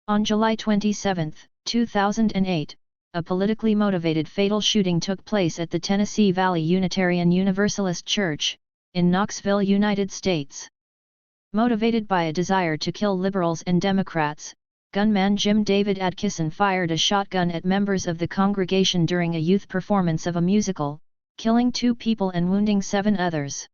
On July 27, 2008, a politically motivated fatal shooting took place at the Tennessee Valley Unitarian Universalist Church, in Knoxville, United States. Motivated by a desire to kill liberals and Democrats, gunman Jim David Adkisson fired a shotgun at members of the congregation during a youth performance of a musical, killing 2 people and wounding 7 others.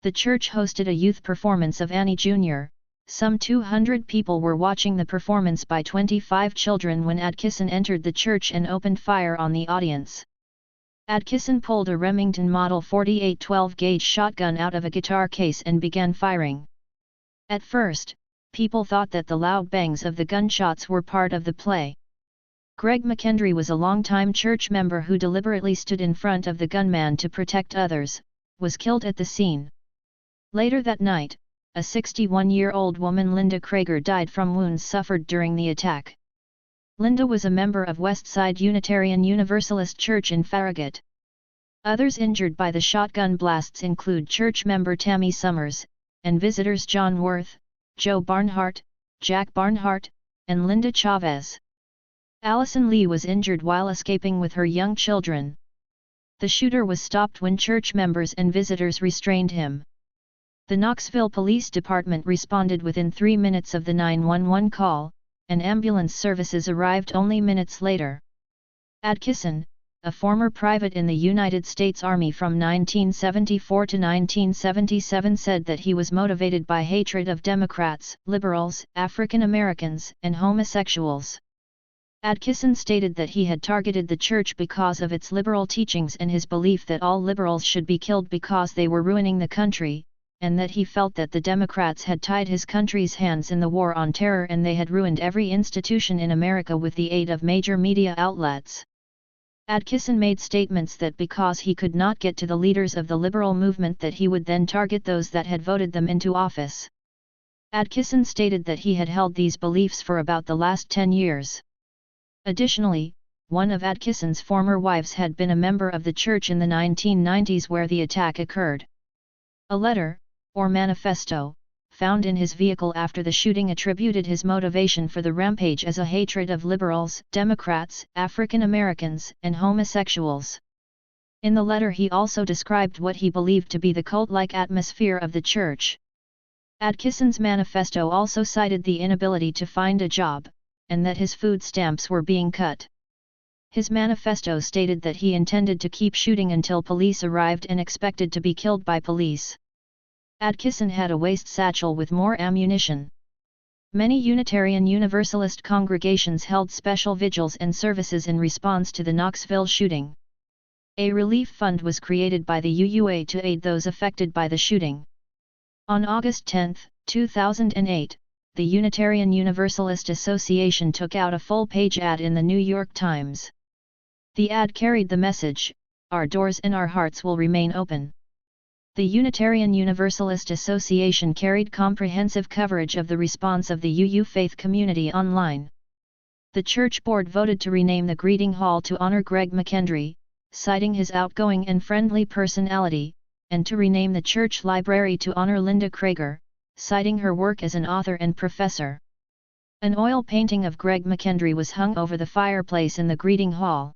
The church hosted a youth performance of Annie Jr. Some 200 people were watching the performance by 25 children when Adkisson entered the church and opened fire on the audience. Adkisson pulled a Remington Model 48 12-gauge shotgun out of a guitar case and began firing. At first, people thought that the loud bangs of the gunshots were part of the play. Greg McKendry was a longtime church member who deliberately stood in front of the gunman to protect others, was killed at the scene. Later that night, a 61-year-old woman, Linda Krager, died from wounds suffered during the attack. Linda was a member of Westside Unitarian Universalist Church in Farragut. Others injured by the shotgun blasts include church member Tammy Summers, and visitors John Worth, Joe Barnhart, Jack Barnhart, and Linda Chavez. Allison Lee was injured while escaping with her young children. The shooter was stopped when church members and visitors restrained him. The Knoxville Police Department responded within 3 minutes of the 911 call, and ambulance services arrived only minutes later. Adkisson, a former private in the United States Army from 1974 to 1977, said that he was motivated by hatred of Democrats, liberals, African Americans, and homosexuals. Adkisson stated that he had targeted the church because of its liberal teachings and his belief that all liberals should be killed because they were ruining the country, and that he felt that the Democrats had tied his country's hands in the war on terror and they had ruined every institution in America with the aid of major media outlets. Adkisson made statements that because he could not get to the leaders of the liberal movement that he would then target those that had voted them into office. Adkisson stated that he had held these beliefs for about the last 10 years. Additionally, one of Adkisson's former wives had been a member of the church in the 1990s where the attack occurred. A letter, or manifesto, found in his vehicle after the shooting attributed his motivation for the rampage as a hatred of liberals, Democrats, African Americans, and homosexuals. In the letter he also described what he believed to be the cult-like atmosphere of the church. Adkisson's manifesto also cited the inability to find a job, and that his food stamps were being cut. His manifesto stated that he intended to keep shooting until police arrived and expected to be killed by police. Adkisson had a waist satchel with more ammunition. Many Unitarian Universalist congregations held special vigils and services in response to the Knoxville shooting. A relief fund was created by the UUA to aid those affected by the shooting. On August 10, 2008, the Unitarian Universalist Association took out a full-page ad in the New York Times. The ad carried the message, "Our doors and our hearts will remain open." The Unitarian Universalist Association carried comprehensive coverage of the response of the UU faith community online. The church board voted to rename the greeting hall to honor Greg McKendry, citing his outgoing and friendly personality, and to rename the church library to honor Linda Krager, citing her work as an author and professor. An oil painting of Greg McKendry was hung over the fireplace in the greeting hall.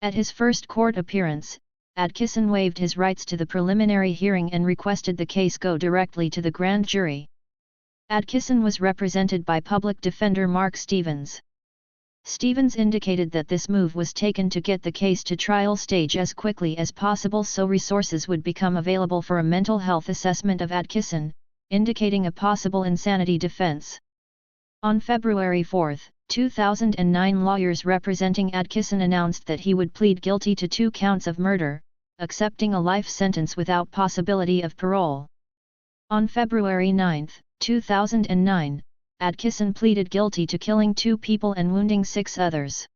At his first court appearance, Adkisson waived his rights to the preliminary hearing and requested the case go directly to the grand jury. Adkisson was represented by public defender Mark Stevens. Stevens indicated that this move was taken to get the case to trial stage as quickly as possible so resources would become available for a mental health assessment of Adkisson, indicating a possible insanity defense. On February 4, 2009, lawyers representing Adkisson announced that he would plead guilty to 2 counts of murder, accepting a life sentence without possibility of parole. On February 9, 2009, Adkisson pleaded guilty to killing 2 people and wounding 6 others.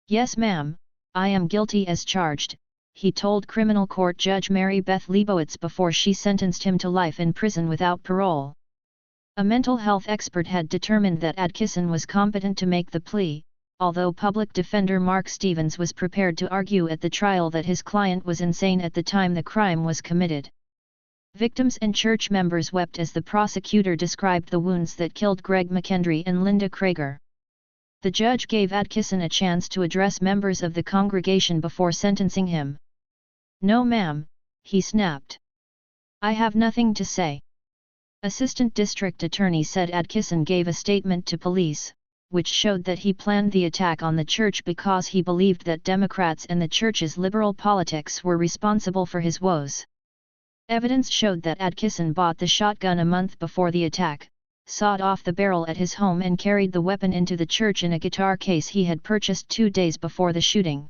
"Yes, ma'am, I am guilty as charged," he told criminal court judge Mary Beth Leibowitz before she sentenced him to life in prison without parole. A mental health expert had determined that Adkisson was competent to make the plea, although public defender Mark Stevens was prepared to argue at the trial that his client was insane at the time the crime was committed. Victims and church members wept as the prosecutor described the wounds that killed Greg McKendry and Linda Krager. The judge gave Adkisson a chance to address members of the congregation before sentencing him. "No ma'am," he snapped. "I have nothing to say." Assistant District Attorney said Adkisson gave a statement to police, which showed that he planned the attack on the church because he believed that Democrats and the church's liberal politics were responsible for his woes. Evidence showed that Adkisson bought the shotgun a month before the attack, sawed off the barrel at his home and carried the weapon into the church in a guitar case he had purchased 2 days before the shooting.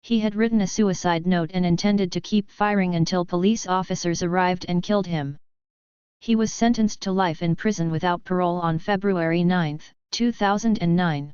He had written a suicide note and intended to keep firing until police officers arrived and killed him. He was sentenced to life in prison without parole on February 9, 2009.